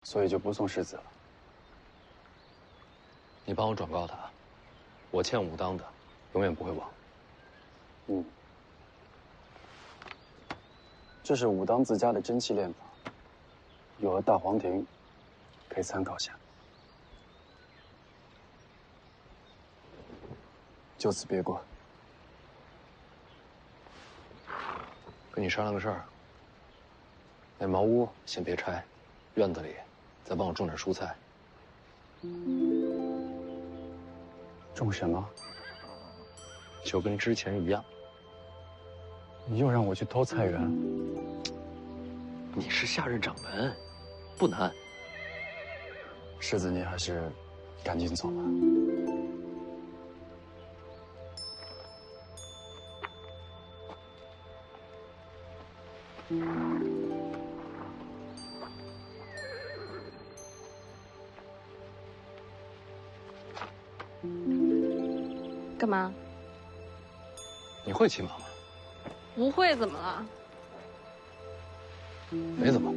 所以就不送世子了。你帮我转告他，我欠武当的，永远不会忘。嗯，这是武当自家的真气炼法，有了大黄庭，可以参考下。就此别过。跟你商量个事儿。那茅屋先别拆，院子里再帮我种点蔬菜。种什么？就跟之前一样。你又让我去偷菜园？你是下任掌门，不难。世子，你还是赶紧走吧。干嘛？你会骑马吗？不会怎么了？没怎么。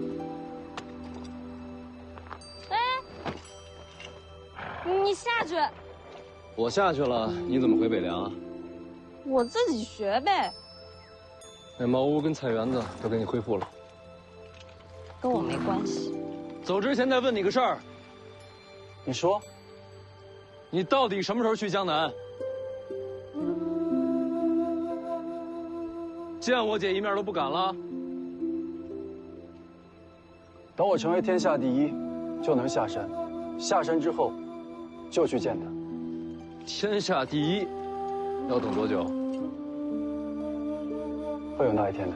你下去。我下去了，你怎么回北凉啊？我自己学呗。那茅屋跟菜园子都给你恢复了，跟我没关系。走之前再问你个事儿。你说，你到底什么时候去江南？见我姐一面都不敢了。等我成为天下第一，就能下山。下山之后，就去见他。天下第一，要等多久？会有那一天的。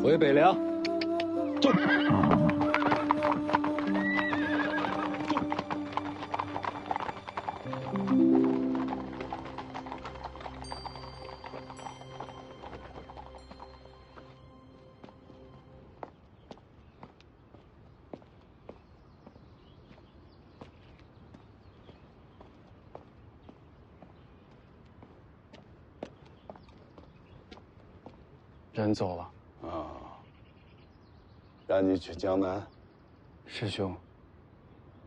回北凉。走。人走了啊，让你去江南。师兄，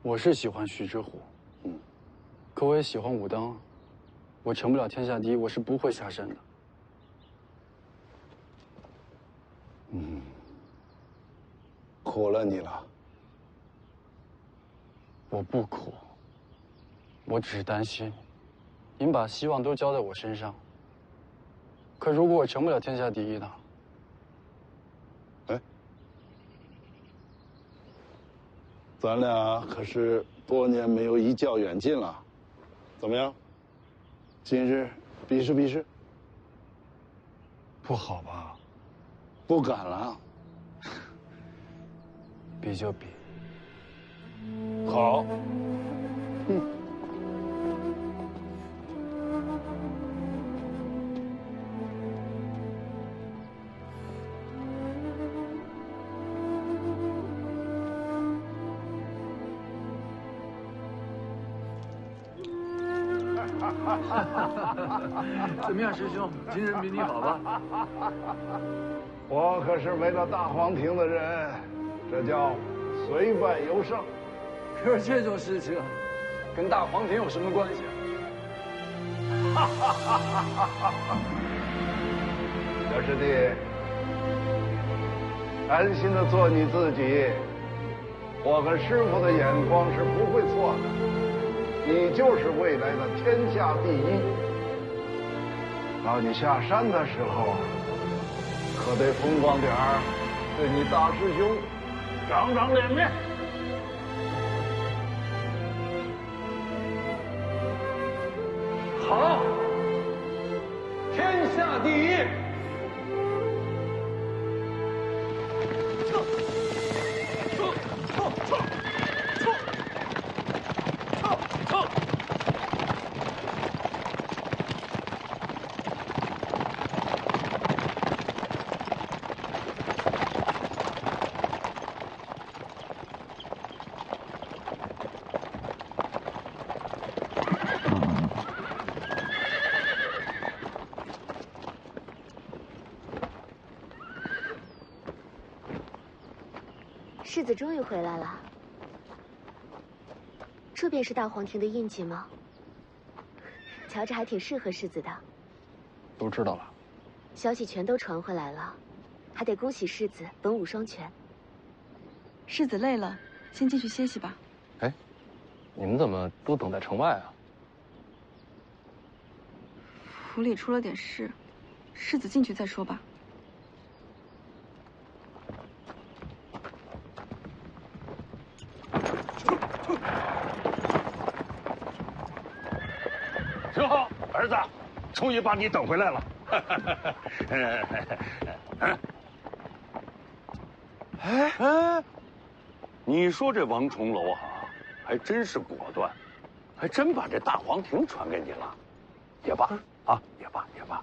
我是喜欢徐之虎，可我也喜欢武当。我成不了天下第一，我是不会下山的。苦了你了。我不苦，我只是担心，您把希望都交在我身上。可如果我成不了天下第一呢？哎，咱俩可是多年没有一较远近了，怎么样？今日比试比试？不好吧？不敢了。比就比。好。怎么样，师兄？今日比你好吧？我可是为了大黄庭的人，这叫虽败犹胜。可是这种事情，跟大黄庭有什么关系啊？小师弟，安心的做你自己。我跟师傅的眼光是不会错的。你就是未来的天下第一。到你下山的时候，可得风光点儿，对你大师兄长长脸面。好，天下第一。世子终于回来了，这便是大皇庭的印记吗？瞧着还挺适合世子的。都知道了。消息全都传回来了，还得恭喜世子文武双全。世子累了，先进去歇息吧。哎，你们怎么都等在城外啊？府里出了点事，世子进去再说吧。挺好，儿子，终于把你等回来了。哎，你说这王重楼啊，还真是果断，还真把这大皇庭传给你了。也罢啊，也罢也罢。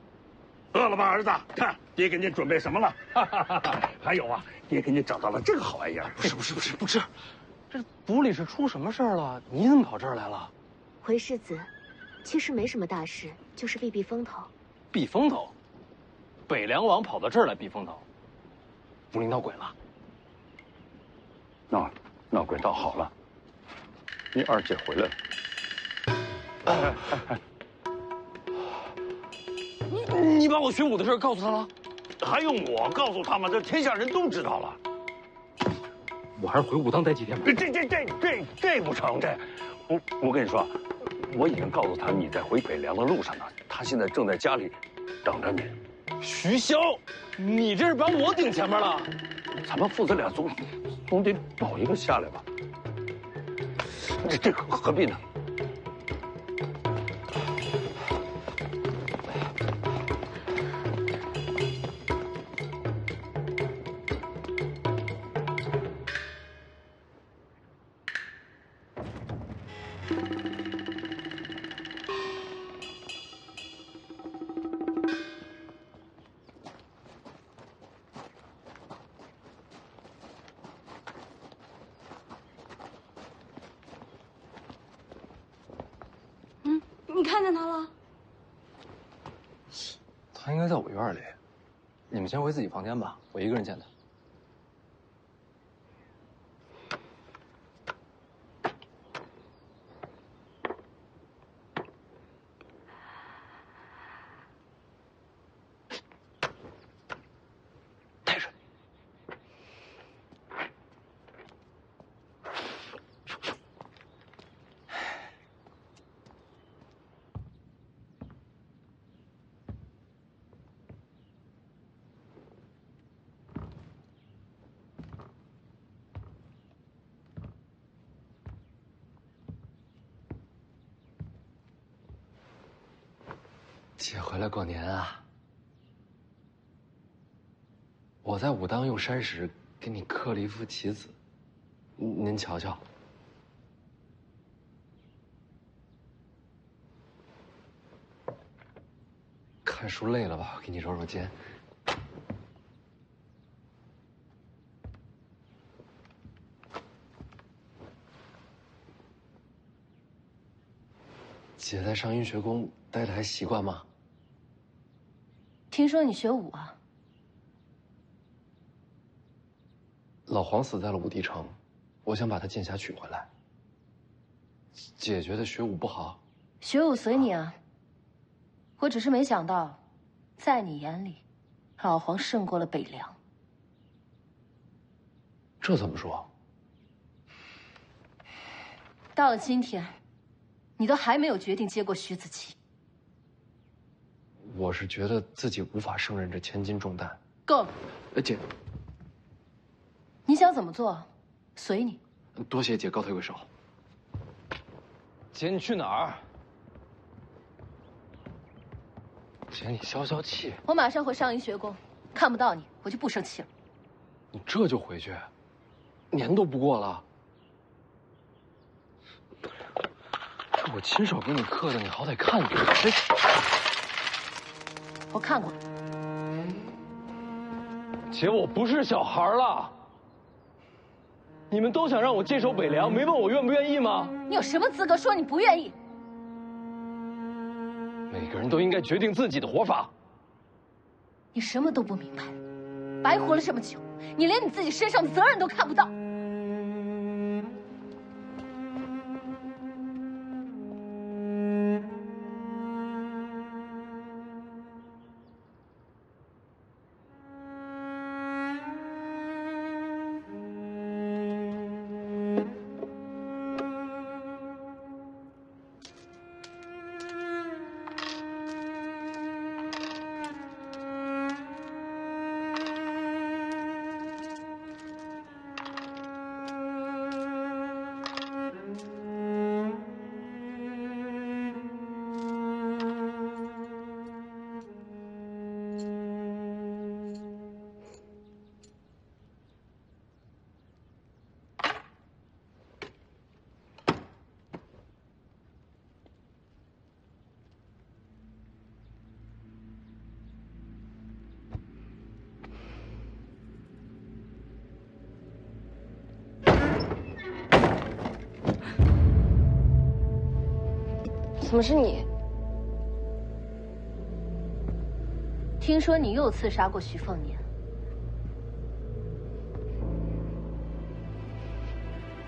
饿了吧，儿子？看爹给你准备什么了。还有啊，爹给你找到了这个好玩意儿。不吃，这府里是出什么事儿了？你怎么跑这儿来了？回世子，其实没什么大事，就是避避风头。避风头？北凉王跑到这儿来避风头？府里闹鬼了？闹鬼倒好了，你二姐回来了。你把我学武的事告诉他了？还用我告诉他吗？这天下人都知道了。我还是回武当待几天吧。这不成，我跟你说，我已经告诉他你在回北凉的路上呢，他现在正在家里等着你。徐骁，你这是把我顶前面了。咱们父子俩总得保一个下来吧？这何必呢？你看见他了？他应该在我院里，你们先回自己房间吧，我一个人见他。带着。姐回来过年啊！我在武当用山石给你刻了一副棋子，您瞧瞧。看书累了吧？我给你揉揉肩。姐在上阴学宫待的还习惯吗？听说你学武啊？老黄死在了武帝城，我想把他剑匣取回来。姐觉得学武不好？学武随你啊。我只是没想到，在你眼里，老黄胜过了北凉。这怎么说？到了今天，你都还没有决定接过徐子淇。我是觉得自己无法胜任这千斤重担。够了，姐，你想怎么做，随你。多谢姐高抬贵手。姐，你去哪儿？姐，你消消气。我马上回上阴学宫，看不到你，我就不生气了。你这就回去？年都不过了。这我亲手给你刻的，你好歹看看。哎，我看过。姐，我不是小孩了。你们都想让我坚守北凉，没问我愿不愿意吗？你有什么资格说你不愿意？每个人都应该决定自己的活法。你什么都不明白，白活了这么久，你连你自己身上的责任都看不到。怎么是你？听说你又刺杀过徐凤年，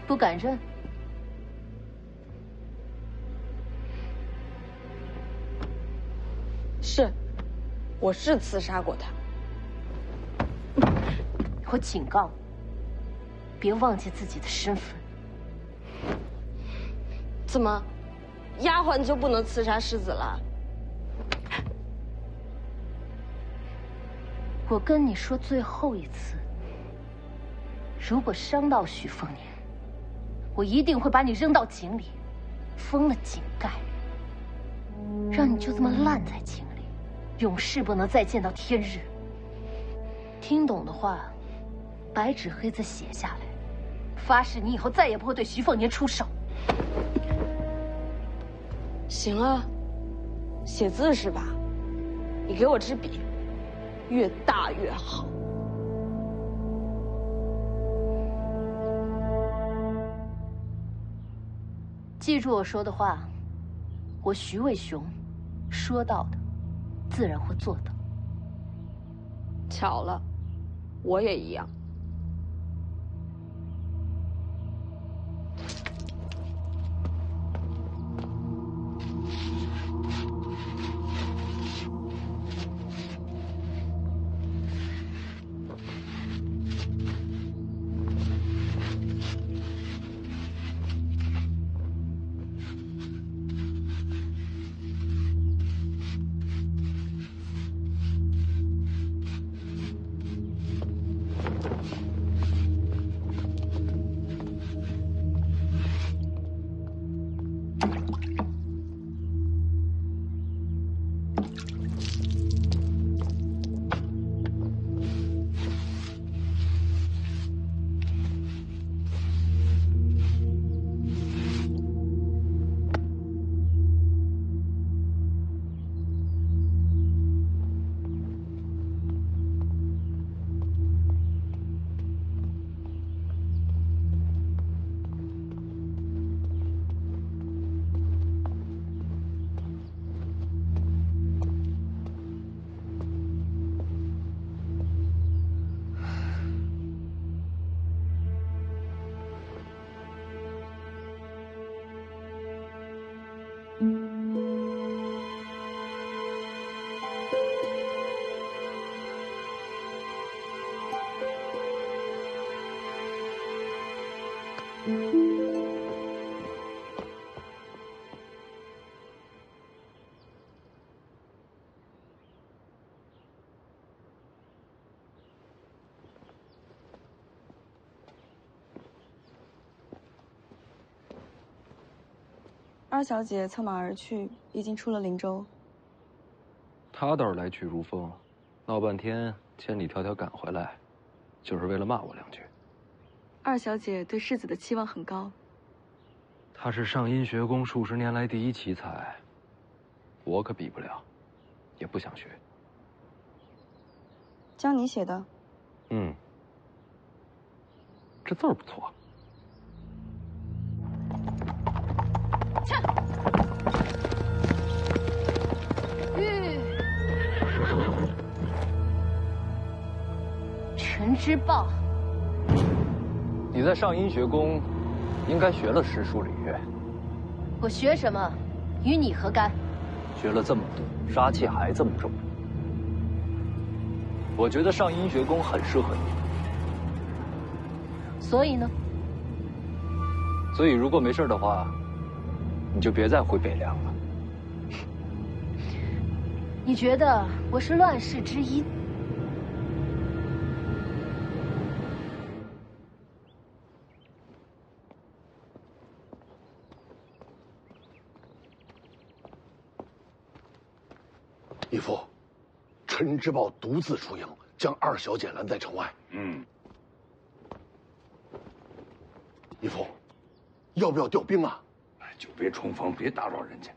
不敢认？是，我是刺杀过他。我警告你，别忘记自己的身份。怎么，丫鬟就不能刺杀世子了？我跟你说最后一次，如果伤到许凤年，我一定会把你扔到井里，封了井盖，让你就这么烂在井里，永世不能再见到天日。听懂的话，白纸黑字写下来，发誓你以后再也不会对徐凤年出手。行啊，写字是吧？你给我支笔，越大越好。记住我说的话，我徐渭雄说到的，自然会做到。巧了，我也一样。二小姐策马而去，已经出了灵州。她倒是来去如风，闹半天千里迢迢赶回来，就是为了骂我两句。二小姐对世子的期望很高。她是上阴学宫数十年来第一奇才，我可比不了，也不想学。教你写的？嗯，这字儿不错。陈之豹，你在上阴学宫，应该学了诗书礼乐。我学什么，与你何干？学了这么多，杀气还这么重。我觉得上阴学宫很适合你。所以呢？所以如果没事的话，你就别再回北凉了。你觉得我是乱世之一？义父，陈之豹独自出营，将二小姐拦在城外。义父，要不要调兵啊？就别冲锋，别打扰人家。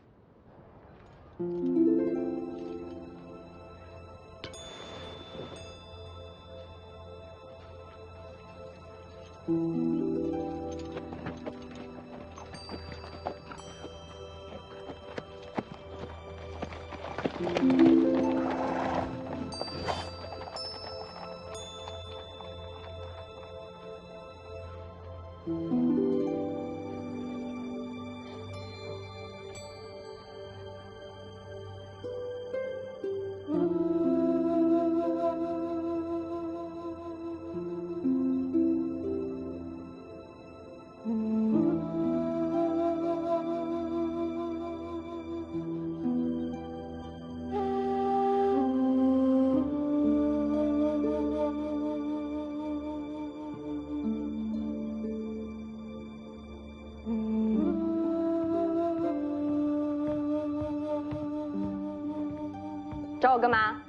找我干嘛？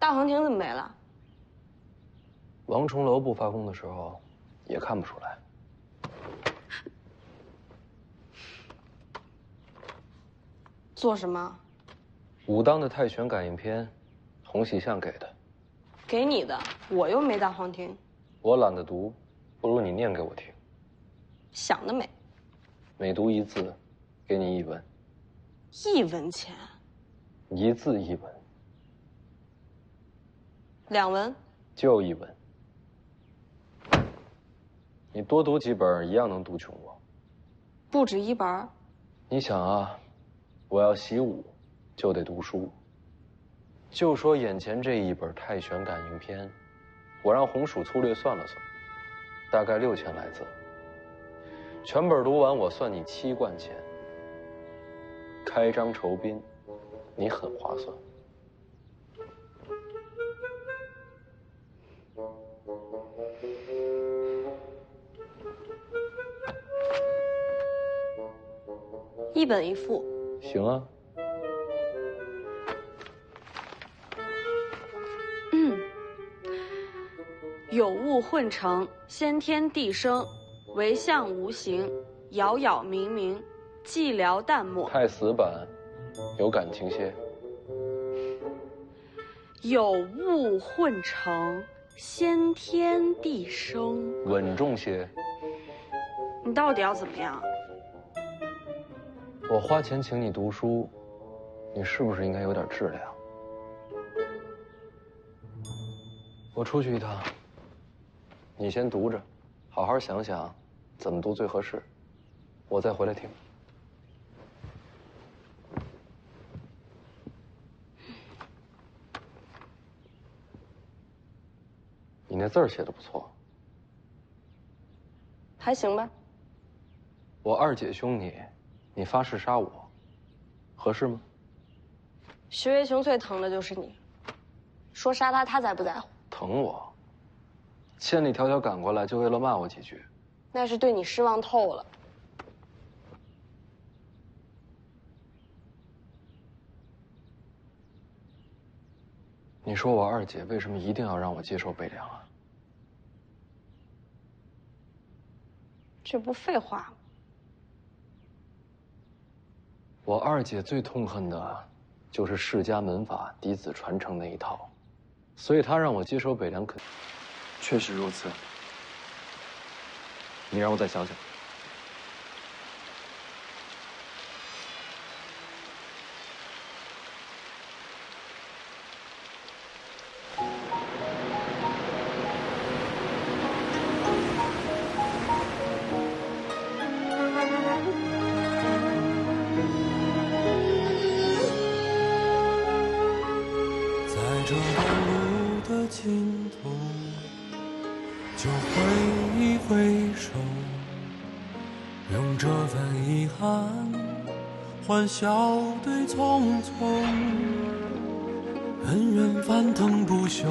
大黄庭怎么没了？王重楼不发功的时候，也看不出来。做什么？武当的泰拳感应篇，洪喜相给的。给你的，我又没大黄庭。我懒得读，不如你念给我听。想得美。每读一字，给你1文。1文钱。1字1文。2文。就1文。你多读几本，一样能读穷我。不止1本。你想啊，我要习武，就得读书。就说眼前这一本《泰拳感应篇》，我让红薯粗略算了算，大概6000来字。全本读完，我算你7贯钱。开张酬宾，你很划算。1本1副。行啊。有物混成，先天地生，惟象无形，杳杳冥冥，寂寥淡漠。太死板，有感情些。有物混成，先天地生。稳重些。你到底要怎么样？我花钱请你读书，你是不是应该有点质量？我出去一趟，你先读着，好好想想怎么读最合适，我再回来听。你那字儿写的不错。还行吧。我二姐凶你，你发誓杀我，合适吗？徐渭雄最疼的就是你，说杀他，他才不在乎。疼我，千里迢迢赶过来，就为了骂我几句。那是对你失望透了。你说我二姐为什么一定要让我接受北凉啊？这不废话吗？我二姐最痛恨的，就是世家门法嫡子传承那一套，所以她让我接手北凉肯。确实如此。你让我再想想。这段路的尽头，就挥一挥手，用这份遗憾欢笑对匆匆。恩怨翻腾不休，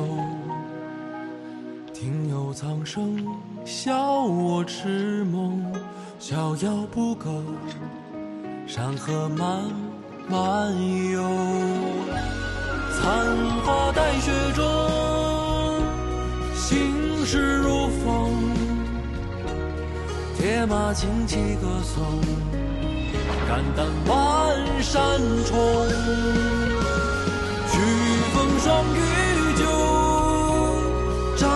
听有苍生笑我痴梦，逍遥不够，山河漫漫游。残花待雪中，心事如风，铁马轻骑歌颂，肝胆万山重。举风霜雨酒，斩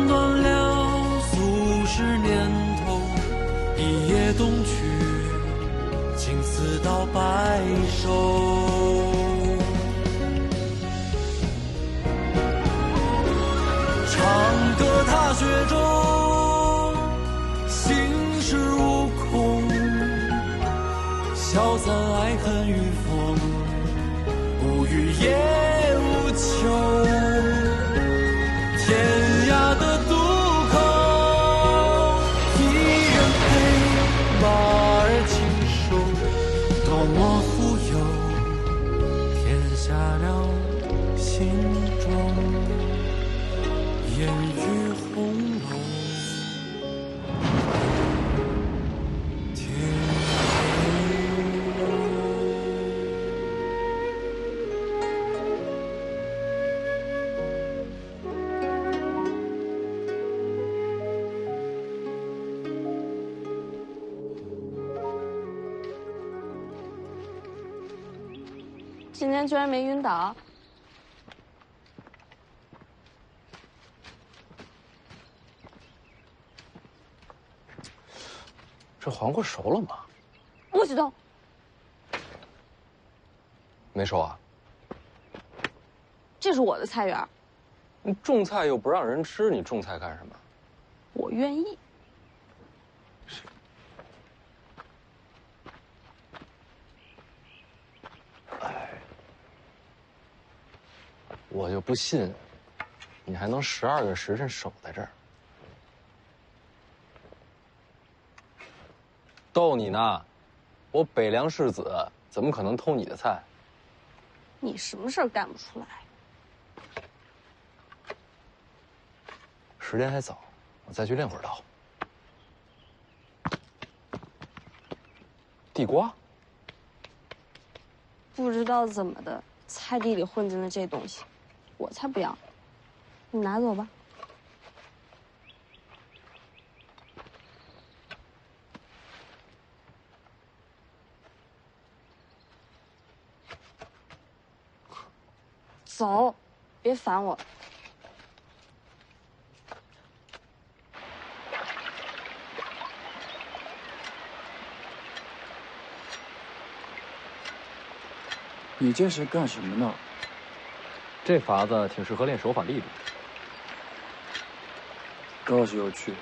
断了俗世年头，一夜东去，青丝到白首。消散爱恨与风，不语也无求。天涯的渡口，一人陪马儿轻收，多么富有，填下了心中烟雨红楼。今天居然没晕倒，这黄瓜熟了吗？不许动！没熟啊？这是我的菜园，你种菜又不让人吃，你种菜干什么？我愿意。我就不信，你还能12个时辰守在这儿。逗你呢，我北凉世子怎么可能偷你的菜？你什么事儿干不出来？时间还早，我再去练会儿刀。地瓜？不知道怎么的，菜地里混进了这东西。我才不要，你拿走吧。走，别烦我。你这是干什么呢？这法子挺适合练手法力度。倒是有趣。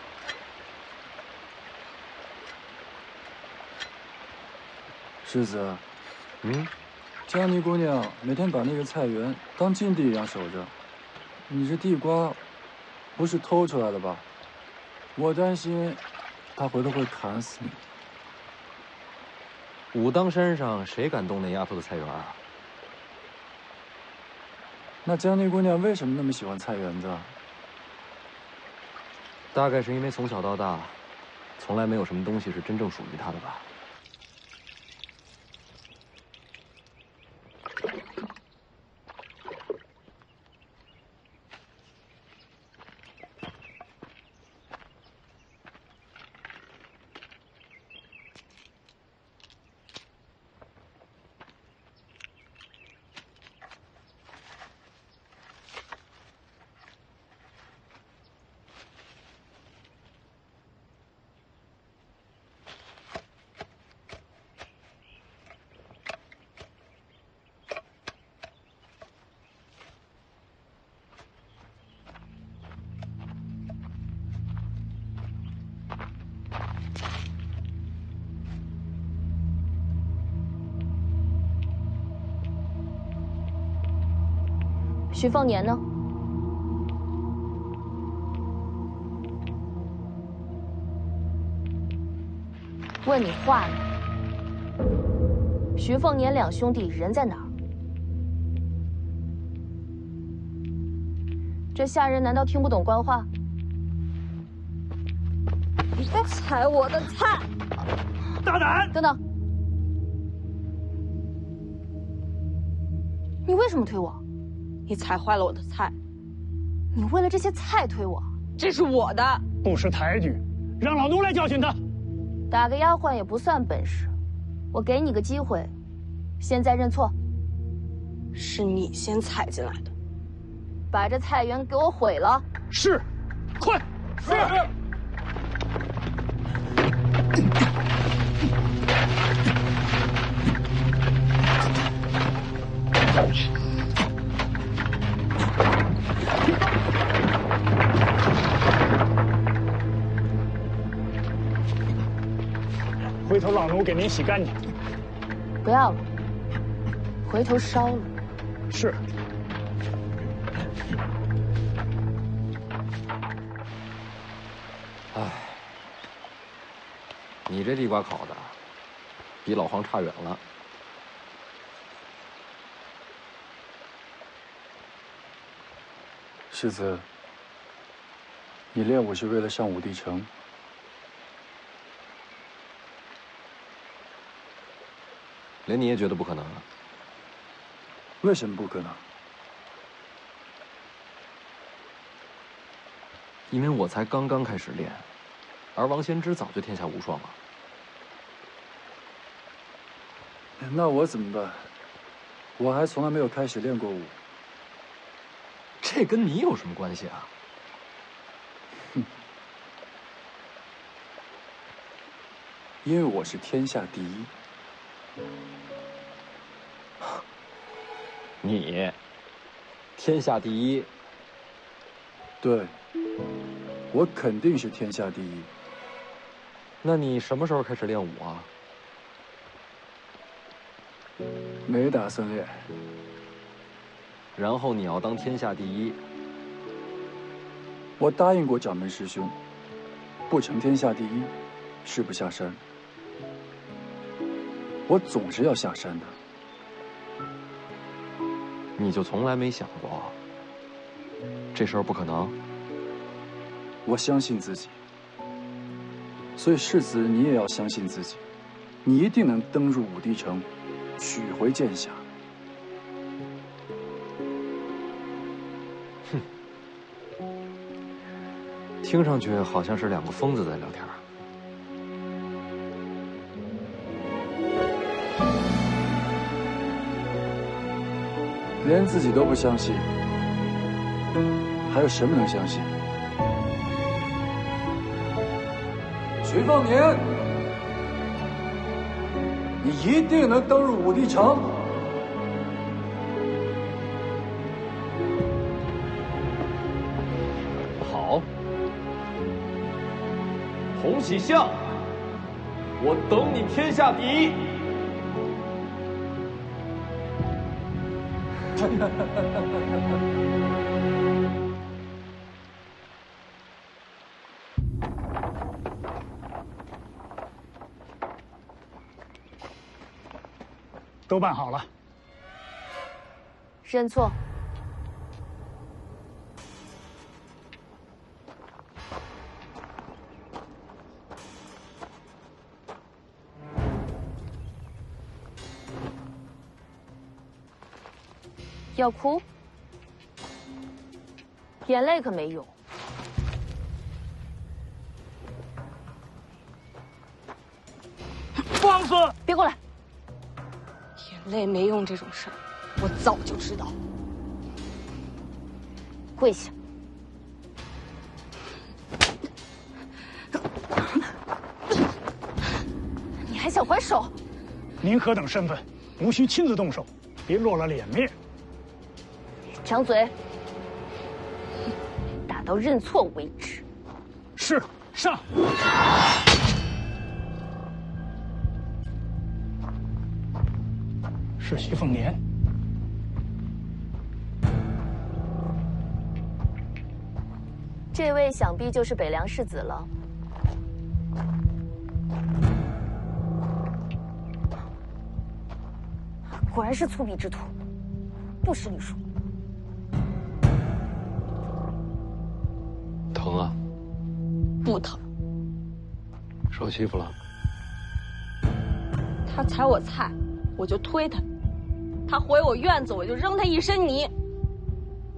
世子，江妮姑娘每天把那个菜园当禁地一样守着，你这地瓜不是偷出来的吧？我担心她回头会砍死你。武当山上谁敢动那丫头的菜园啊？那江妮姑娘为什么那么喜欢菜园子？大概是因为从小到大，从来没有什么东西是真正属于她的吧。徐凤年呢？问你话呢？徐凤年两兄弟人在哪儿？这下人难道听不懂官话？你在踩我的菜！大胆！等等，你为什么推我？你踩坏了我的菜，你为了这些菜推我？这是我的，不识抬举，让老奴来教训他。打个丫鬟也不算本事，我给你个机会，现在认错。是你先踩进来的，把这菜园给我毁了。是，快！是。回头老奴给您洗干净。不要了，回头烧了。是。唉，你这地瓜烤的，比老黄差远了。世子，你练武是为了上武帝城？连你也觉得不可能啊？为什么不可能？因为我才刚刚开始练，而王仙芝早就天下无双了。那我怎么办？我还从来没有开始练过武。这跟你有什么关系啊？哼，因为我是天下第一。你，天下第一？对，我肯定是天下第一。那你什么时候开始练武啊？没打算练。然后你要当天下第一。我答应过掌门师兄，不成天下第一，誓不下山。我总是要下山的。你就从来没想过，这事儿不可能？我相信自己，所以世子你也要相信自己，你一定能登入武帝城，取回剑匣。哼，听上去好像是两个疯子在聊天。连自己都不相信，还有什么能相信？徐凤年，你一定能登入武帝城。好，洪喜相，我等你天下第一。都办好了。认错。要哭？眼泪可没用。放肆！别过来！眼泪没用这种事儿，我早就知道。跪下！你还想还手？您何等身份，无需亲自动手，别落了脸面。张嘴，打到认错为止。是，上。是徐凤年。这位想必就是北凉世子了。果然是粗鄙之徒，不识礼数。疼啊？不疼。受欺负了？他踩我菜，我就推他；他回我院子，我就扔他一身泥。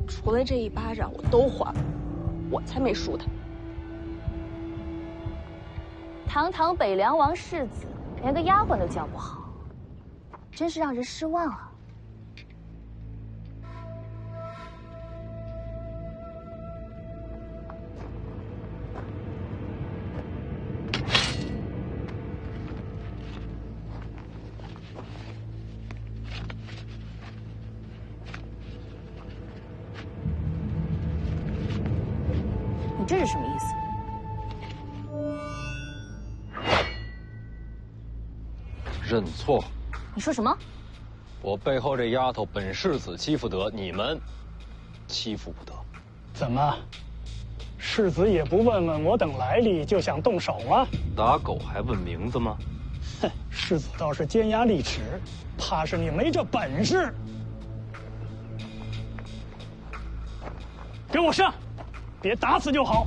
除了这一巴掌，我都还了，我才没输他。堂堂北凉王世子，连个丫鬟都教不好，真是让人失望啊！你这是什么意思？认错。你说什么？我背后这丫头本世子欺负得，你们欺负不得。怎么，世子也不问问我等来历就想动手吗？打狗还问名字吗？哼，世子倒是尖牙利齿，怕是你没这本事。给我上，别打死就好。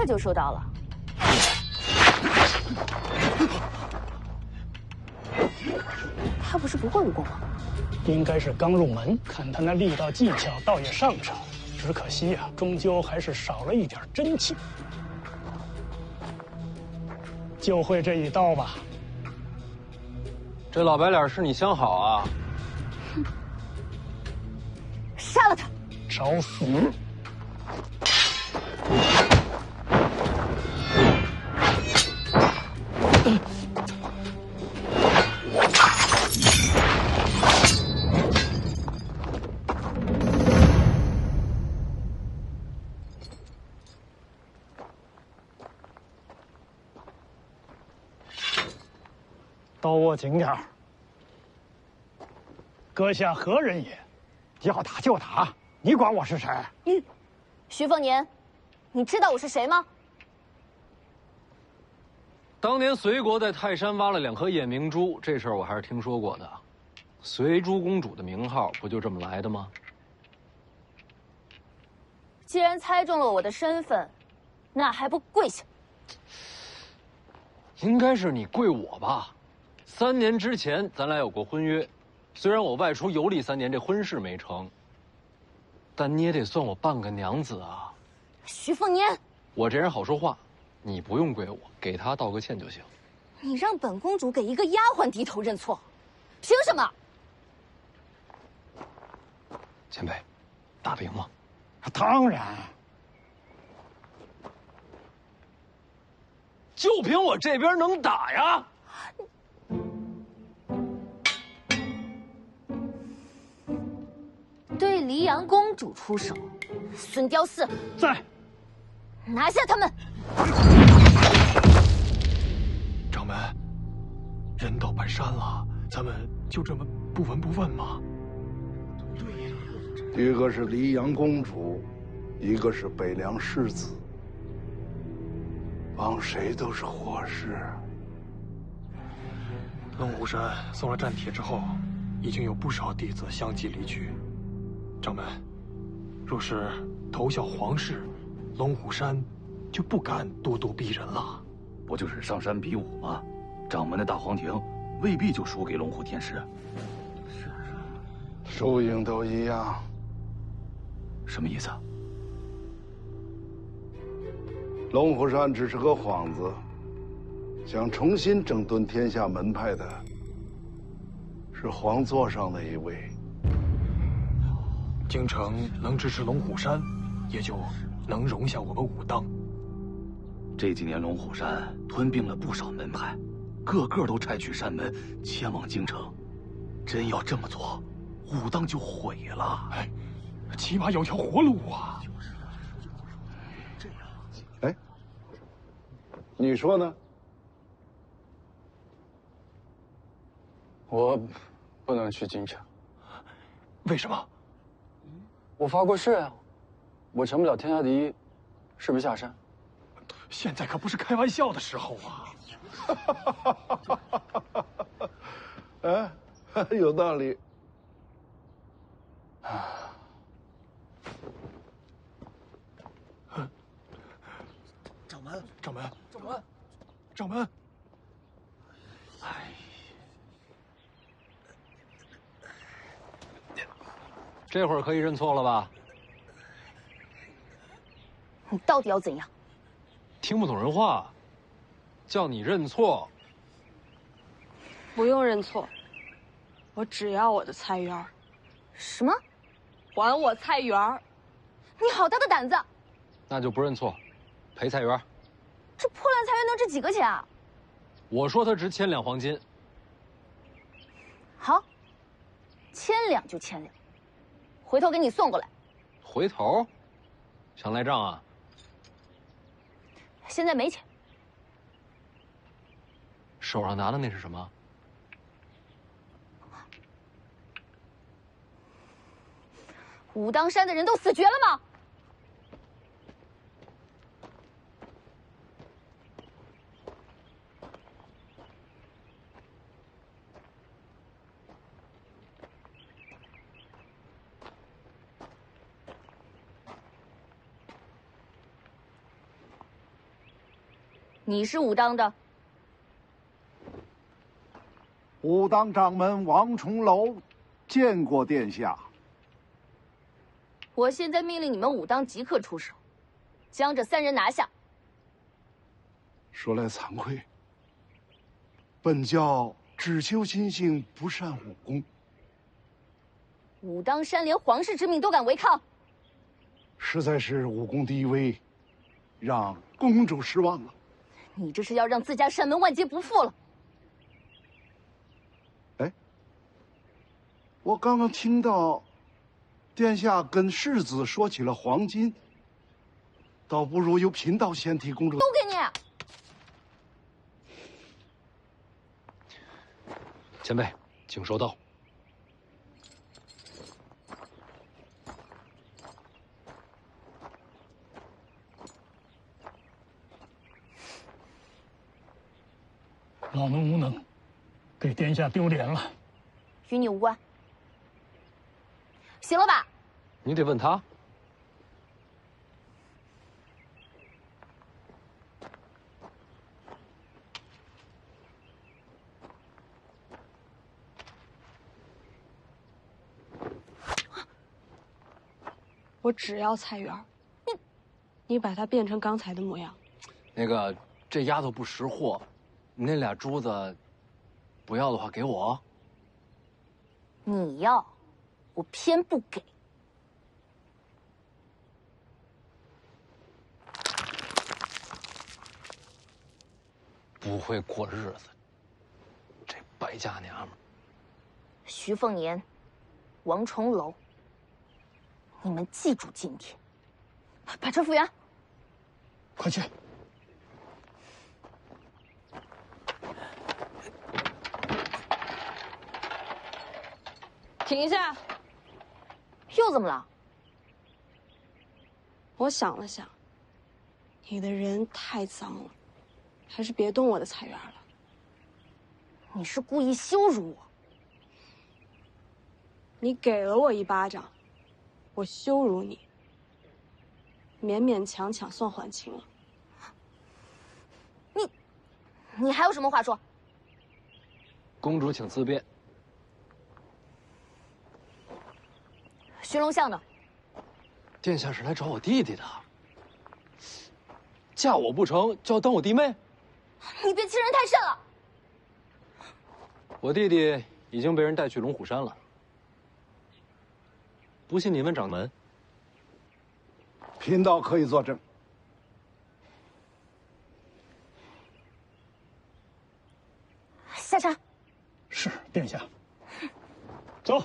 这就收到了。他不是不会武功吗？应该是刚入门，看他那力道技巧，倒也上乘。只可惜啊，终究还是少了一点真气。就会这一刀吧。这老白脸是你相好啊？哼！杀了他！找死！刀握紧点儿。阁下何人也？要打就打，你管我是谁？徐凤年，你知道我是谁吗？当年隋国在泰山挖了2颗夜明珠，这事儿我还是听说过的。隋珠公主的名号不就这么来的吗？既然猜中了我的身份，那还不跪下？应该是你跪我吧。3年之前咱俩有过婚约，虽然我外出游历3年，这婚事没成，但你也得算我半个娘子啊。徐凤年，我这人好说话，你不用跪我，给他道个歉就行。你让本公主给一个丫鬟低头认错，凭什么？前辈，打得赢吗？当然。就凭我这边能打呀！对黎阳公主出手，孙雕四在，拿下他们！掌门，人到半山了，咱们就这么不闻不问吗？一个是黎阳公主，一个是北凉世子，帮谁都是祸事。龙虎山送了战帖之后，已经有不少弟子相继离去。掌门，若是投效皇室，龙虎山就不敢咄咄逼人了。不就是上山比武吗？掌门的大黄庭未必就输给龙虎天师。输赢都一样。什么意思？龙虎山只是个幌子，想重新整顿天下门派的是皇座上的一位。京城能支持龙虎山，也就能容下我们武当。这几年龙虎山吞并了不少门派，个个都拆去山门，迁往京城。真要这么做，武当就毁了。哎，起码有条活路啊！哎，你说呢？我不能去京城。为什么？我发过誓啊，我成不了天下第一，誓不下山。现在可不是开玩笑的时候啊！哎，有道理。掌门，掌门，掌门，掌门！哎，这会儿可以认错了吧？你到底要怎样？听不懂人话，叫你认错。不用认错，我只要我的菜园。什么？还我菜园！你好大的胆子！那就不认错，赔菜园。这破烂菜园能值几个钱啊？我说它值1000两黄金。好，1000两就1000两，回头给你送过来。回头？想赖账啊？现在没钱。手上拿的那是什么？武当山的人都死绝了吗？你是武当的？武当掌门王重楼见过殿下。我现在命令你们武当即刻出手，将这3人拿下。说来惭愧，本教只修心性，不善武功。武当山连皇室之命都敢违抗，实在是武功低微，让公主失望了。你这是要让自家山门万劫不复了。哎，我刚刚听到殿下跟世子说起了黄金，倒不如由贫道先替公主。都给你。前辈，请收刀。老奴无能，给殿下丢脸了。与你无关。行了吧？你得问他。我只要菜园，你把它变成刚才的模样。那个，这丫头不识货，你那俩珠子，不要的话给我。你要，我偏不给。不会过日子，这败家娘们儿。徐凤年，王重楼，你们记住今天，把车复原。快去！停下！又怎么了？我想了想，你的人太脏了，还是别动我的菜园了。你是故意羞辱我？你给了我一巴掌，我羞辱你，勉勉强强算还清了。你还有什么话说？公主请自便。寻龙巷呢？殿下是来找我弟弟的，嫁我不成就要当我弟妹？你别欺人太甚了！我弟弟已经被人带去龙虎山了，不信你问掌门。贫道可以作证。下车。是，殿下。走。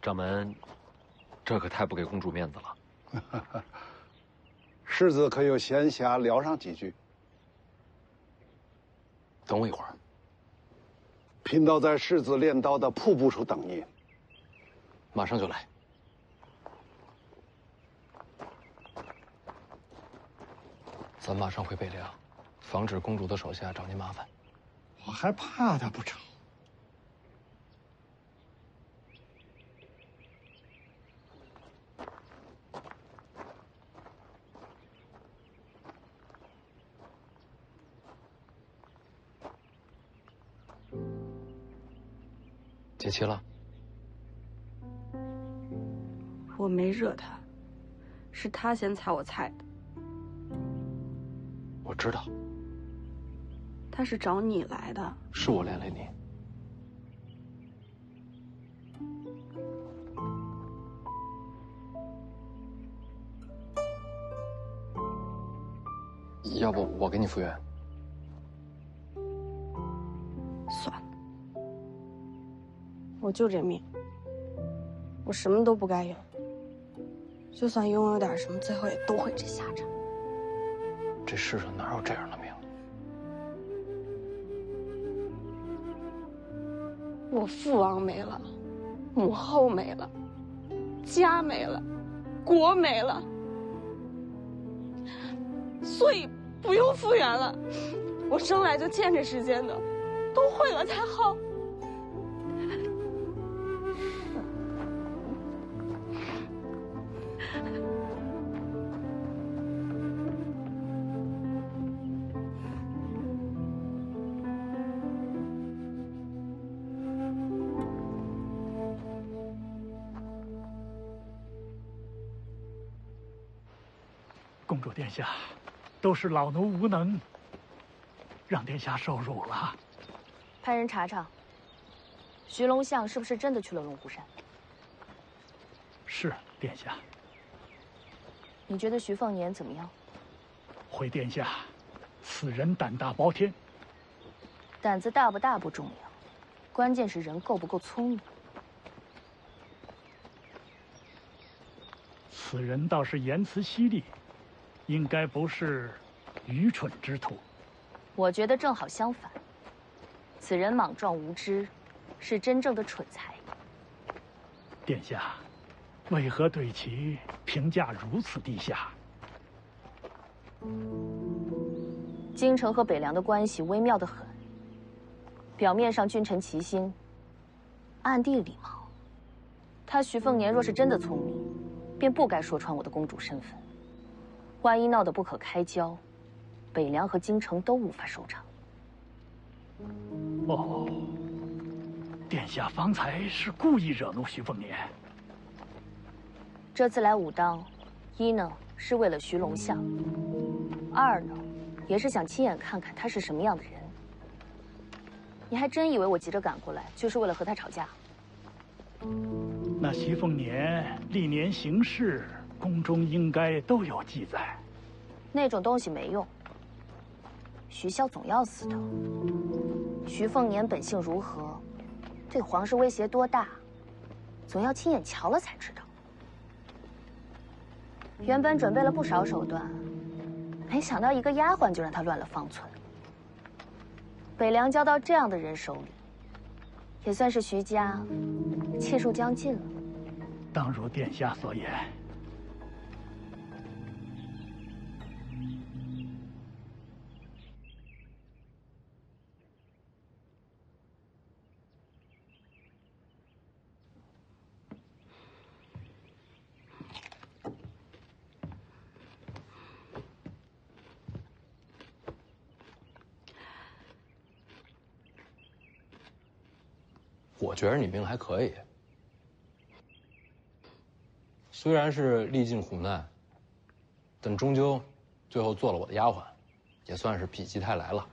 掌门，这可太不给公主面子了。世子可有闲暇聊上几句？等我一会儿。贫道在世子练刀的瀑布处等你。马上就来。咱马上回北凉，防止公主的手下找您麻烦。我还怕他不成？结妻了？我没惹他，是他先踩我菜的。我知道。他是找你来的。是我连累你。要不我给你复原？我就这命，我什么都不该有。就算拥有点什么，最后也都会这下场。这世上哪有这样的命？我父王没了，母后没了，家没了，国没了，所以不用复原了。我生来就欠这世间的，都会了才好。公主殿下，都是老奴无能，让殿下受辱了。派人查查，徐龙相是不是真的去了龙虎山？是，殿下。你觉得徐凤年怎么样？回殿下，此人胆大包天。胆子大不大不重要，关键是人够不够聪明。此人倒是言辞犀利，应该不是愚蠢之徒。我觉得正好相反，此人莽撞无知，是真正的蠢材。殿下，为何对其评价如此低下？京城和北凉的关系微妙得很，表面上君臣齐心，暗地里毛。他徐凤年若是真的聪明，便不该说穿我的公主身份。万一闹得不可开交，北凉和京城都无法收场。哦，殿下方才是故意惹怒徐凤年。这次来武当，一呢是为了徐龙相，二呢也是想亲眼看看他是什么样的人。你还真以为我急着赶过来就是为了和他吵架？那徐凤年历年行事，宫中应该都有记载。那种东西没用。徐骁总要死的。徐凤年本性如何，对皇室威胁多大，总要亲眼瞧了才知道。原本准备了不少手段，没想到一个丫鬟就让他乱了方寸。北凉交到这样的人手里，也算是徐家气数将尽了。当如殿下所言。我觉得你命还可以，虽然是历尽苦难，但终究最后做了我的丫鬟，也算是否极泰来了。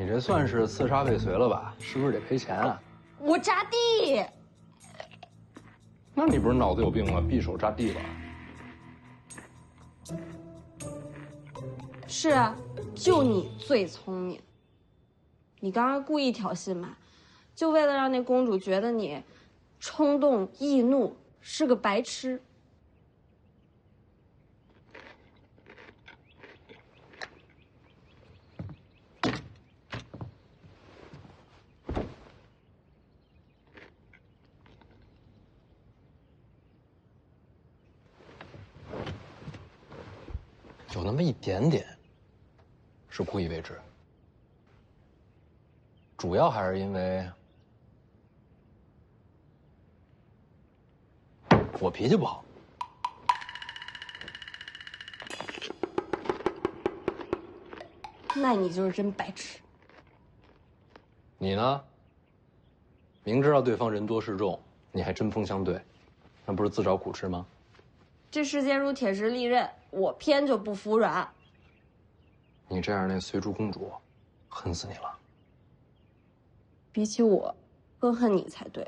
你这算是刺杀未遂了吧？是不是得赔钱啊？我扎地。那你不是脑子有病吗？匕首扎地了。是啊，就你最聪明。你刚刚故意挑衅吧，就为了让那公主觉得你冲动易怒，是个白痴。有那么一点点是故意为之，主要还是因为我脾气不好。那你就是真白痴。你呢？明知道对方人多势众，你还针锋相对，那不是自找苦吃吗？这世间如铁石利刃，我偏就不服软。你这样，那随珠公主恨死你了。比起我，更恨你才对。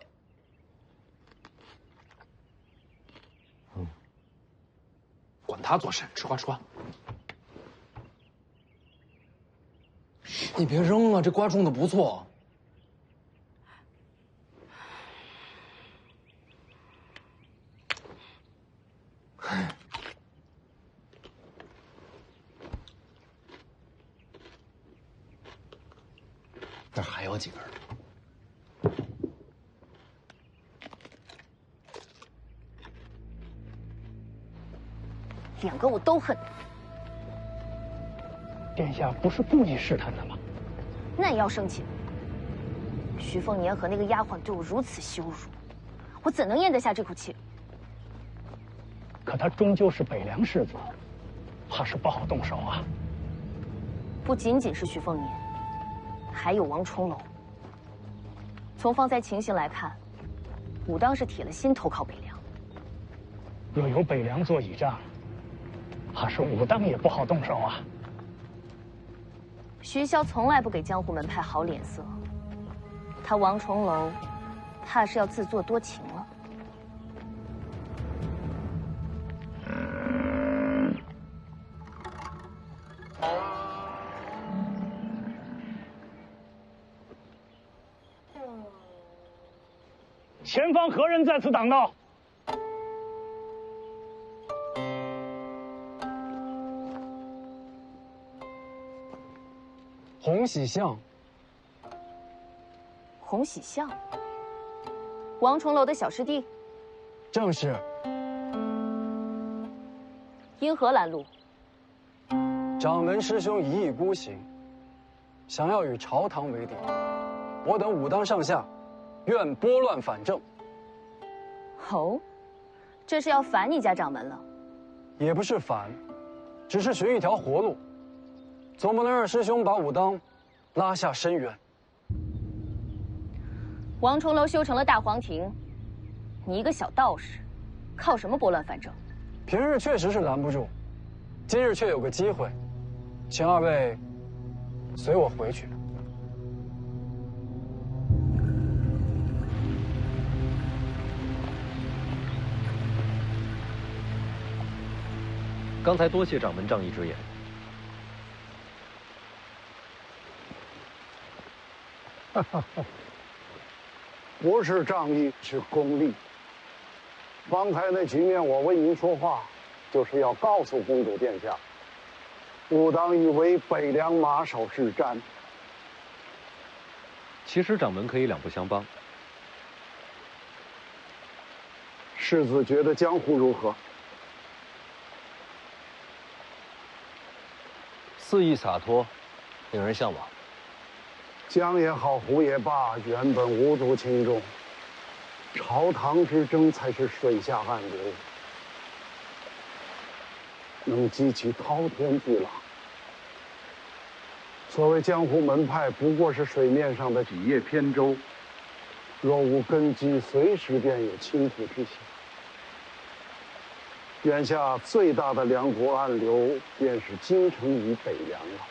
管他做甚，吃瓜吃瓜。你别扔啊，这瓜种的不错。那还有几根。2个我都恨。殿下不是故意试探的吗？那也要生气。徐凤年和那个丫鬟对我如此羞辱，我怎能咽得下这口气？可他终究是北凉世子，怕是不好动手啊。不仅仅是徐凤年，还有王重楼。从方才情形来看，武当是铁了心投靠北凉。若有北凉做倚仗，怕是武当也不好动手啊。徐骁从来不给江湖门派好脸色，他王重楼，怕是要自作多情了。前方何人在此挡道？洪喜相。洪喜相，王重楼的小师弟。正是。因何拦路？掌门师兄一意孤行，想要与朝堂为敌。我等武当上下，愿拨乱反正。哦，这是要反你家掌门了？也不是反，只是寻一条活路。总不能让师兄把武当拉下深渊。王重楼修成了大皇庭，你一个小道士，靠什么拨乱反正？平日确实是拦不住，今日却有个机会，请二位随我回去。刚才多谢掌门仗义直言。不是仗义，是功利。方才那局面，我为您说话，就是要告诉公主殿下，武当已为北凉马首是瞻。其实掌门可以两不相帮。世子觉得江湖如何？肆意洒脱，令人向往。江也好，湖也罢，原本无足轻重。朝堂之争才是水下暗流，能激起滔天巨浪。所谓江湖门派，不过是水面上的几叶扁舟，若无根基，随时便有倾覆之象。眼下最大的两股暗流，便是京城与北凉了。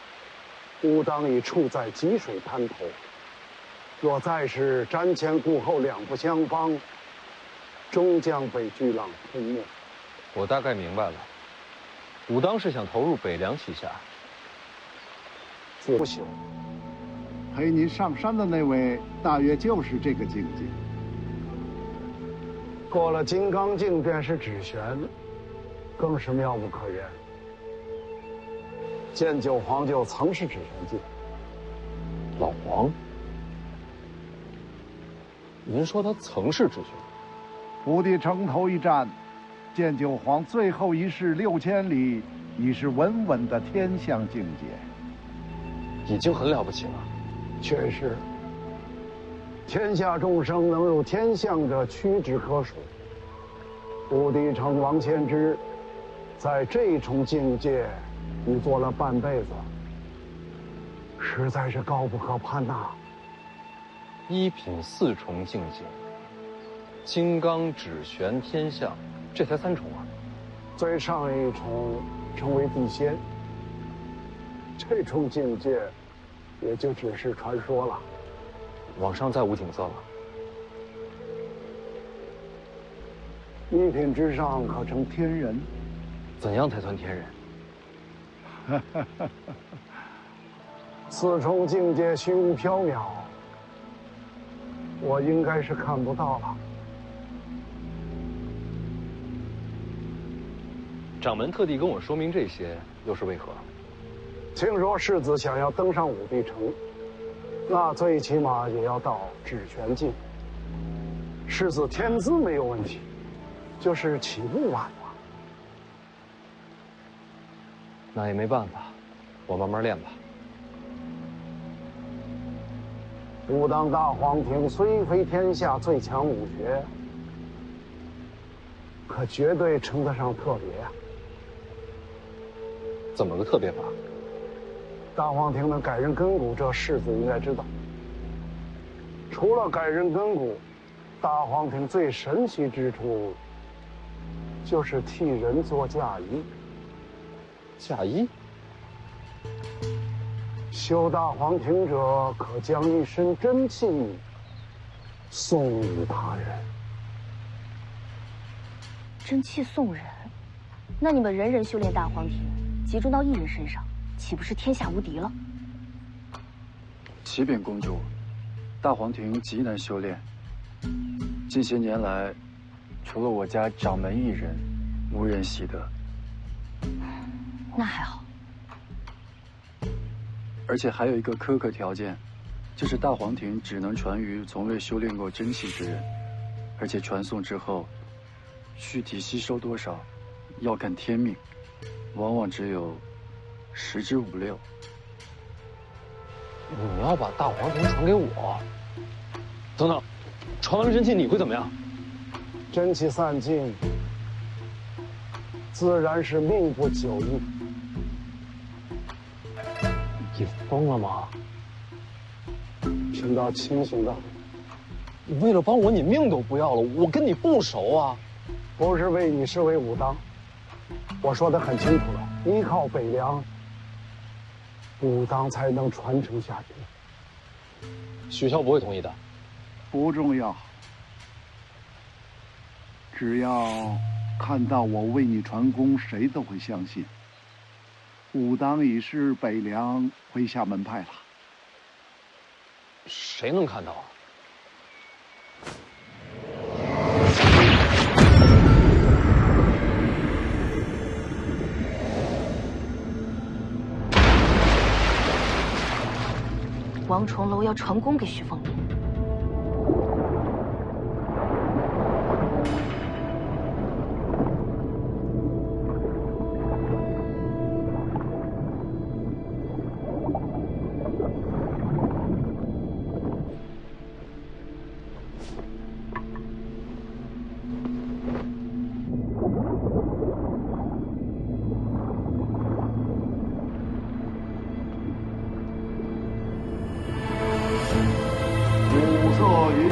武当已处在积水滩头，若再是瞻前顾后，两不相帮，终将被巨浪吞没。我大概明白了，武当是想投入北凉旗下。自不朽，陪您上山的那位，大约就是这个境界。过了金刚境，便是指玄，更是妙不可言。建九皇就曾是指玄境。老黄，您说他曾是指玄？武帝城头一战，建九皇最后一式6000里，已是稳稳的天象境界，已经很了不起了。确实，天下众生能入天象者屈指可数。武帝城王献之，在这重境界已做了半辈子，实在是高不可攀呐。一品4重境界，金刚指玄天象，这才3重啊。最上一重称为地仙，这重境界也就只是传说了。网上再无景色了。一品之上可成天人。怎样才算天人？此重境界虚无缥缈，我应该是看不到了。掌门特地跟我说明这些，又是为何？听说世子想要登上武帝城，那最起码也要到指玄境。世子天资没有问题，就是起步晚了。那也没办法，我慢慢练吧。武当大皇庭虽非天下最强武学，可绝对称得上特别啊！怎么个特别法？大皇庭能改人根骨，这世子应该知道。除了改人根骨，大皇庭最神奇之处，就是替人做嫁衣。嫁衣？修大皇庭者，可将一身真气送与他人。真气送人？那你们人人修炼大皇庭，集中到一人身上，岂不是天下无敌了？启禀公主，大皇庭极难修炼。近些年来，除了我家掌门一人，无人习得。那还好。而且还有一个苛刻条件，就是大皇庭只能传于从未修炼过真气之人，而且传送之后，躯体吸收多少，要看天命，往往只有10之5、6。你要把大皇庭传给我？等等，传完了真气你会怎么样？真气散尽，自然是命不久矣。你疯了吗？听到清醒的。你为了帮我，你命都不要了。我跟你不熟啊。不是为你，是为武当。我说得很清楚了，依靠北凉，武当才能传承下去。许孝不会同意的。不重要，只要看到我为你传功，谁都会相信。武当已是北凉麾下门派了。谁能看到啊？王重楼要传功给徐凤年。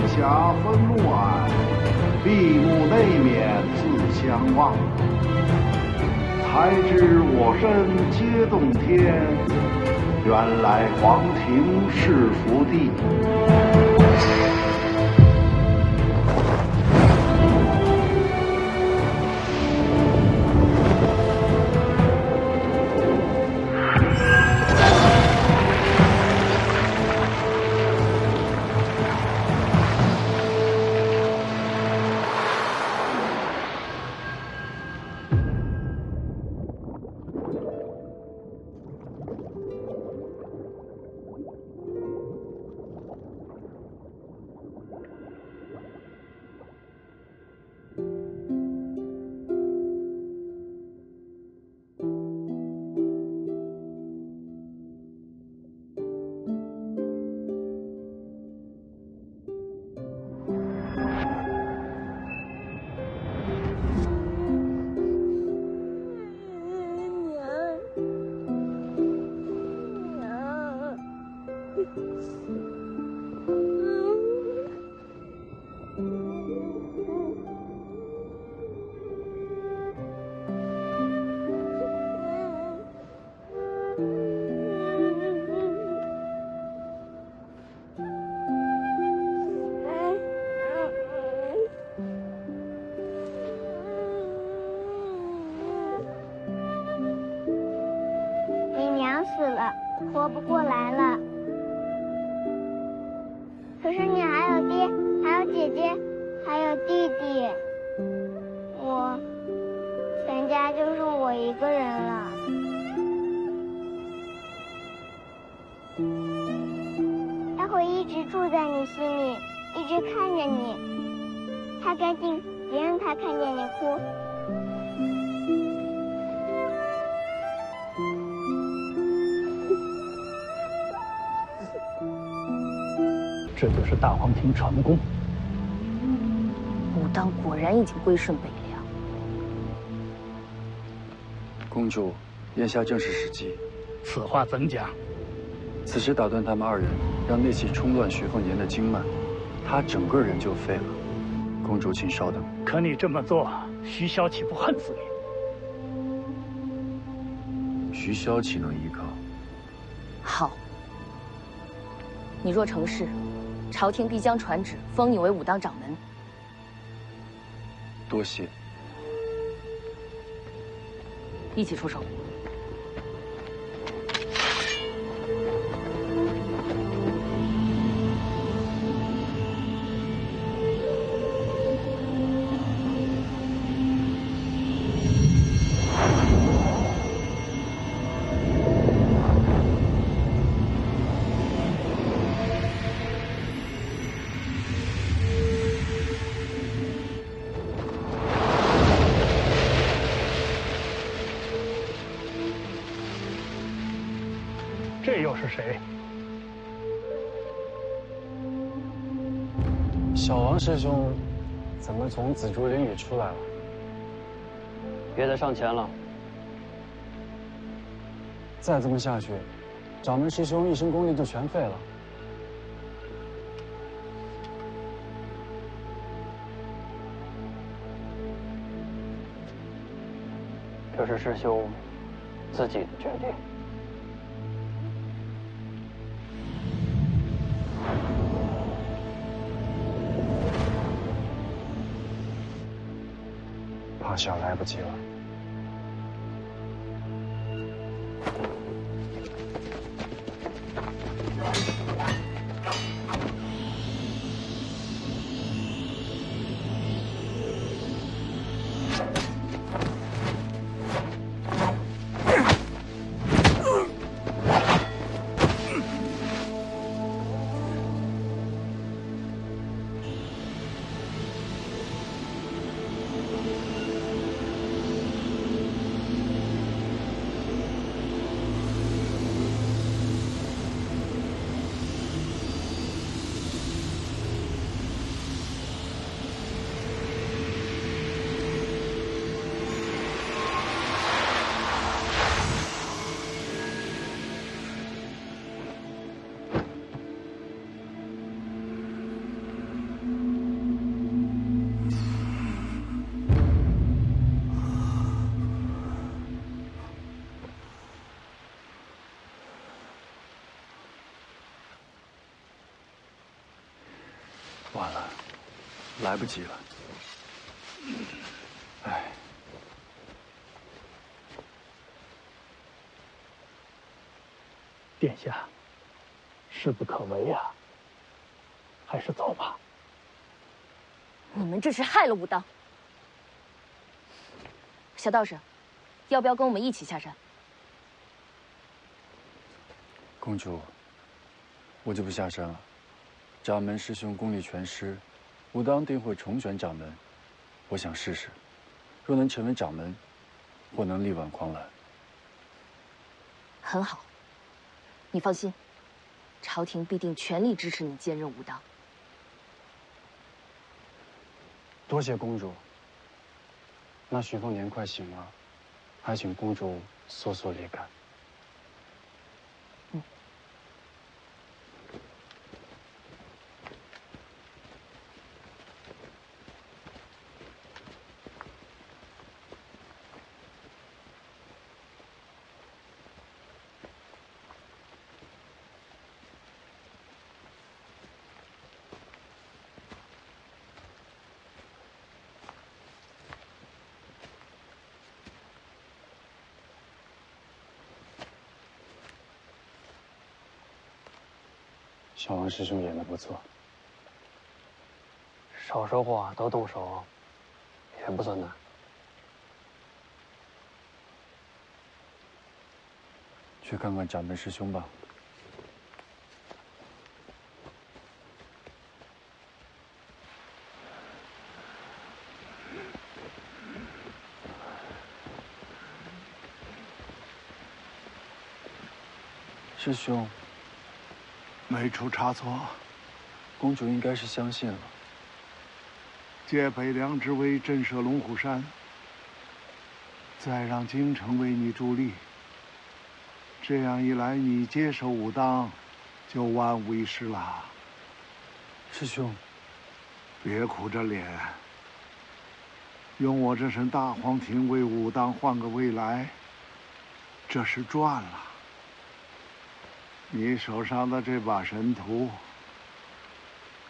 霞分暮霭，闭目内敛自相望。才知我身皆洞天，原来皇庭是福地。死了，活不过来了。可是你还有爹，还有姐姐，还有弟弟，我全家就剩我一个人了。他会一直住在你心里，一直看着你，擦干净，别让他看见你哭。这就是大黄庭传功。武当果然已经归顺北凉。公主，眼下正是时机。此话怎讲？此时打断他们二人，让内气冲乱徐凤年的经脉，他整个人就废了。公主，请稍等。可你这么做，徐骁岂不恨死你？徐骁岂能依靠？好，你若成事，朝廷必将传旨封你为武当掌门。多谢。一起出手。这又是谁？小王师兄，怎么从紫竹林里出来了？别再上前了。再这么下去，掌门师兄一身功力就全废了。这是师兄自己的决定。怕是要来不及了。晚了，来不及了。哎，殿下，事不可为啊，还是走吧。你们这是害了武当。小道士，要不要跟我们一起下山？公主，我就不下山了。掌门师兄功力全失，武当定会重选掌门。我想试试，若能成为掌门，或能力挽狂澜。很好，你放心，朝廷必定全力支持你兼任武当。多谢公主。那徐凤年快醒了，还请公主速速离开。小王师兄演得不错。少说话，多动手，也不算难。去看看掌门师兄吧。师兄，没出差错，公主应该是相信了。借北凉之威震慑龙虎山，再让京城为你助力。这样一来，你接手武当，就万无一失了。师兄，别苦着脸，用我这身大黄庭为武当换个未来，这是赚了。你手上的这把神图，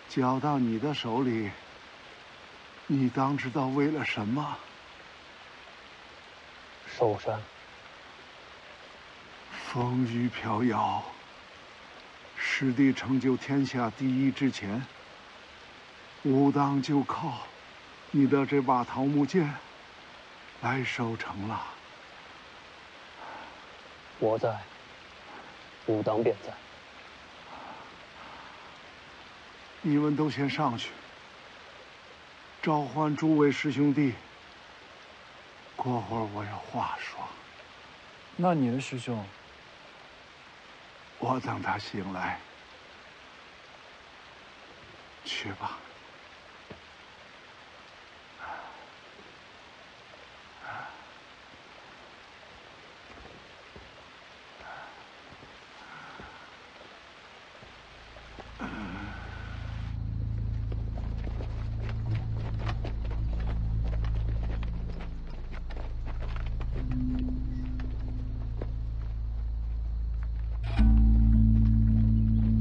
交到你的手里，你当知道为了什么？寿山。风雨飘摇，师弟成就天下第一之前，武当就靠你的这把桃木剑来守城了。我在，武当便在。你们都先上去，召唤诸位师兄弟。过会儿我有话说。那你的师兄？我等他醒来。去吧。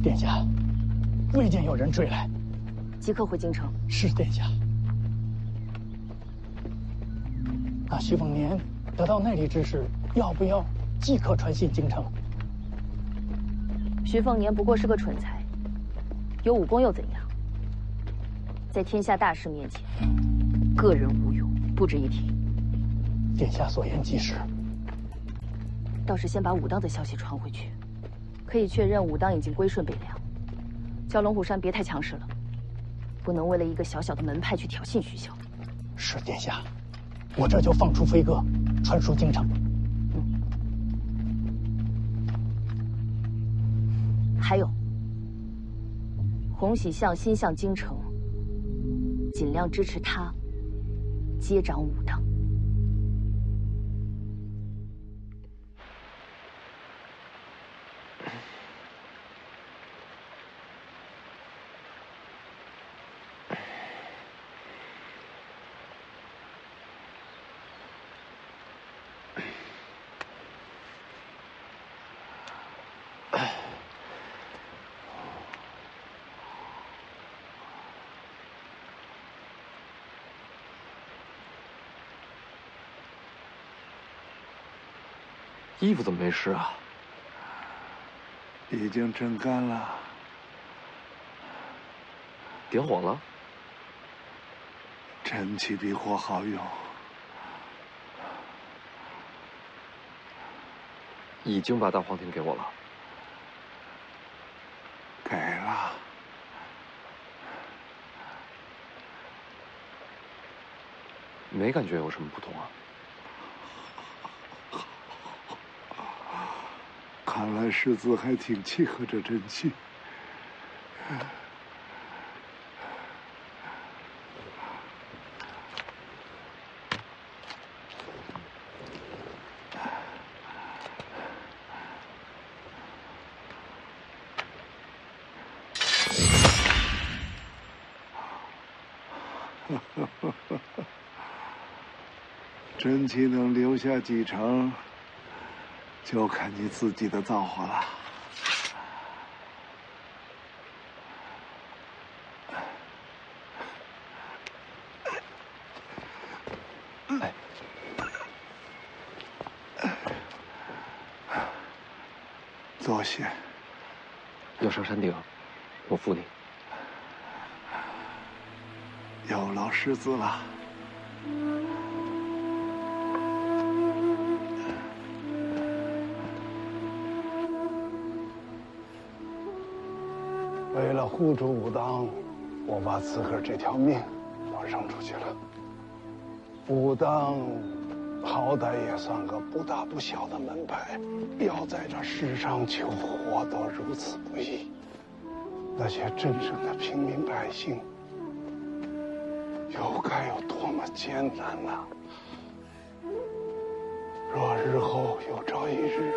殿下，未见有人追来，即刻回京城。是殿下。那徐凤年得到内力之时，要不要即刻传信京城？徐凤年不过是个蠢材，有武功又怎样？在天下大事面前，个人无用，不值一提。殿下所言极是。倒是先把武当的消息传回去。可以确认武当已经归顺北凉，叫龙虎山别太强势了，不能为了一个小小的门派去挑衅徐骁。是殿下，我这就放出飞鸽，传输京城。还有，洪喜相心向京城，尽量支持他接掌武当。衣服怎么没湿啊？已经蒸干了。点火了？真气比火好用。已经把大黄庭给我了。给了。没感觉有什么不同啊。看来世子还挺契合这真气。真气能留下几成？就看你自己的造化了。哎，多谢。要上山顶？我负你。有劳世子了。为了护住武当，我把自个儿这条命都扔出去了。武当好歹也算个不大不小的门派，要在这世上求活都如此不易，那些真正的平民百姓又该有多么艰难呐！若日后有朝一日，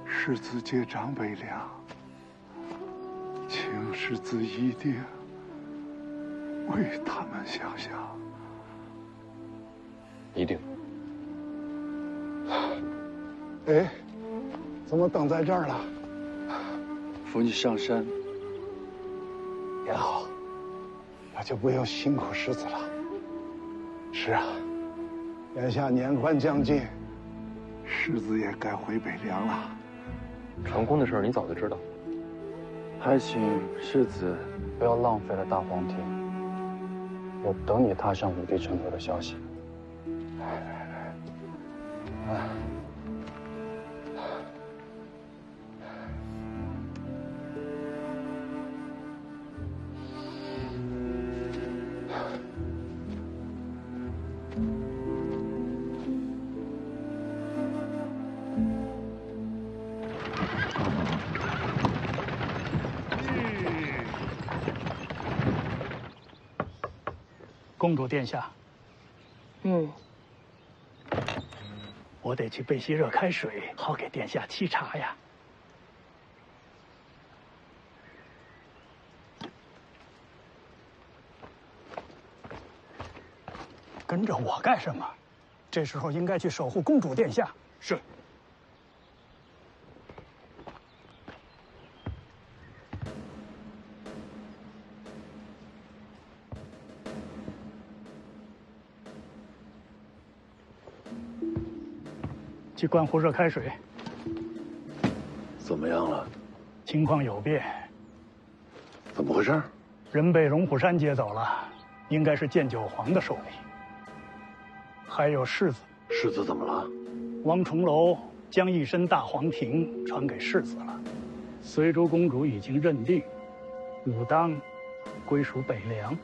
世子接掌北凉，请世子一定为他们想想。一定。哎，怎么等在这儿了？扶你上山。也好，那就不用辛苦世子了。是啊，眼下年关将近，世子也该回北凉了。成功的事儿你早就知道。还请世子不要浪费了大荒庭，我等你踏上武帝成河的消息。公主殿下，我得去备些热开水，好给殿下沏茶呀。跟着我干什么？这时候应该去守护公主殿下。是。去灌壶热开水。怎么样了？情况有变。怎么回事？人被龙虎山接走了，应该是建九皇的手里。还有世子。世子怎么了？王重楼将一身大黄庭传给世子了。随珠公主已经认定，武当归属北凉。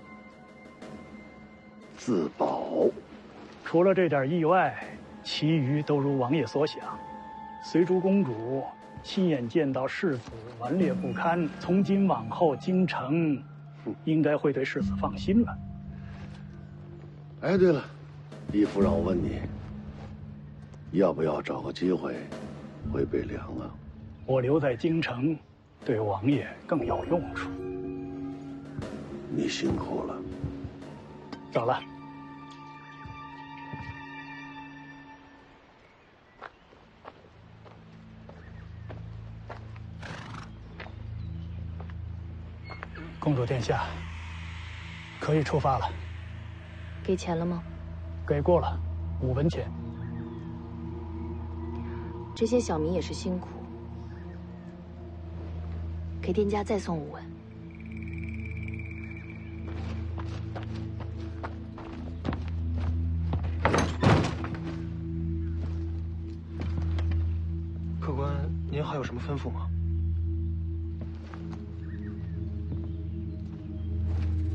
自保。除了这点意外，其余都如王爷所想。随珠公主亲眼见到世子顽劣不堪，从今往后京城应该会对世子放心了。哎，对了，义父让我问你，要不要找个机会回北凉啊？我留在京城，对王爷更有用处。你辛苦了。走了。公主殿下，可以出发了。给钱了吗？给过了，5文钱。这些小民也是辛苦，给店家再送5文。客官，您还有什么吩咐吗？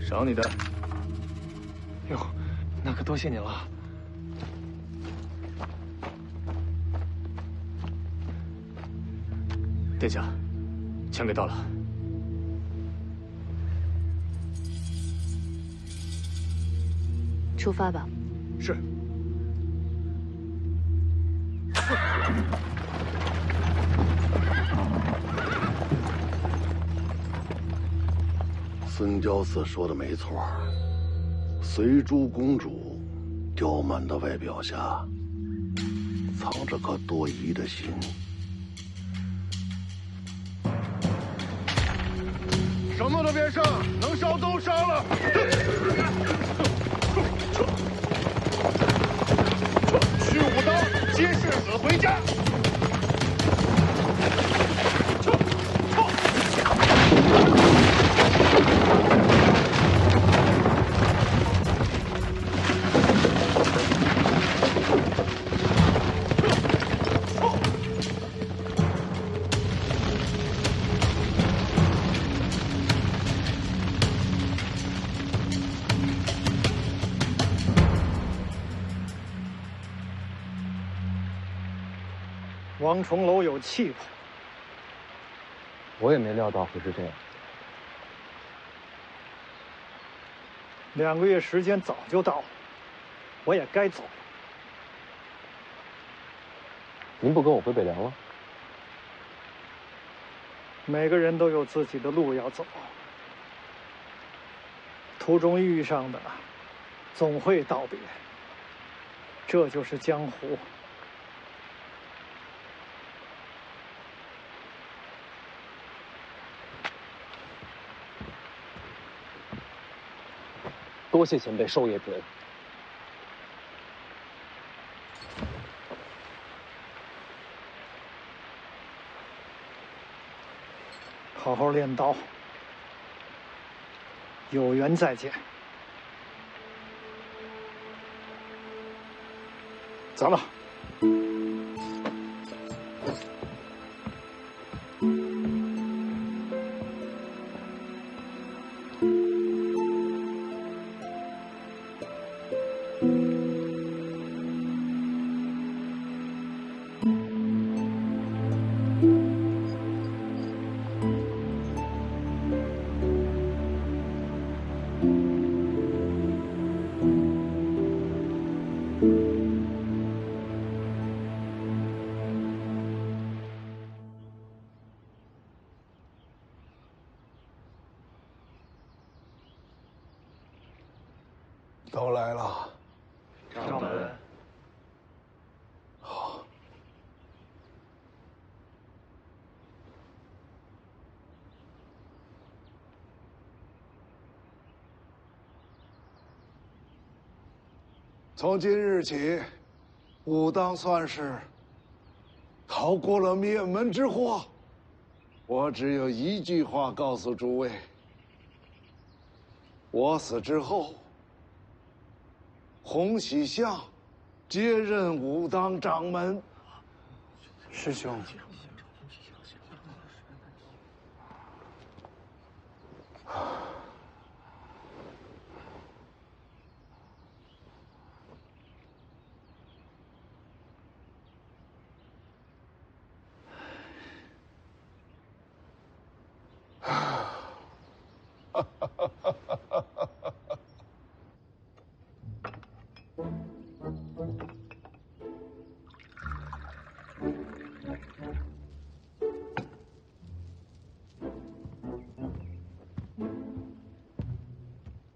赏你的。哟，那可多谢您了。殿下，钱给到了。出发吧。是。孙雕四说的没错，随珠公主刁蛮的外表下，藏着颗多疑的心。什么都别剩，能烧都烧了。去武当接世子回家。王重楼有气魄。我也没料到会是这样。2个月时间早就到了，我也该走了。您不跟我回北凉了？每个人都有自己的路要走，途中遇上的，总会道别。这就是江湖。多谢前辈授业之恩。好好练刀，有缘再见。走了。都来了，掌门。好。从今日起，武当算是逃过了灭门之祸。我只有一句话告诉诸位：我死之后，洪喜相接任武当掌门。师兄，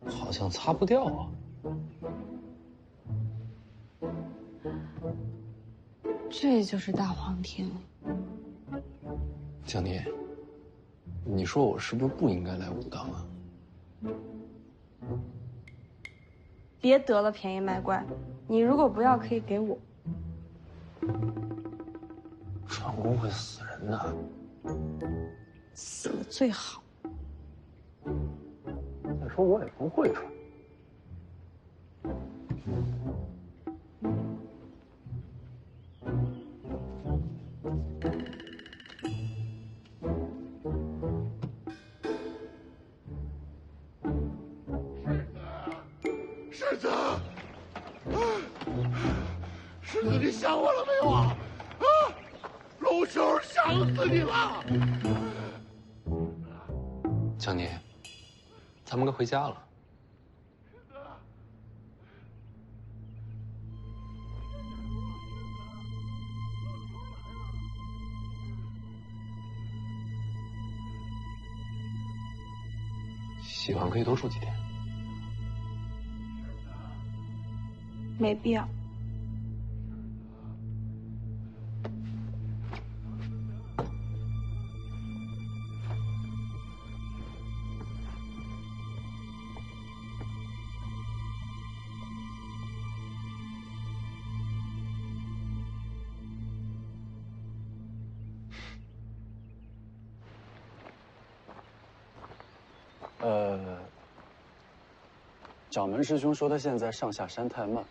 好像擦不掉啊。这就是大黄庭。江念，你说我是不是不应该来武当啊？别得了便宜卖乖，你如果不要，可以给我。传功会死人的。死了最好。再说我也不会传。世子，世子，你想我了没有啊？啊，龙兄想死你了。江念，咱们该回家了。喜欢可以多住几天。没必要。掌门师兄说他现在上下山太慢，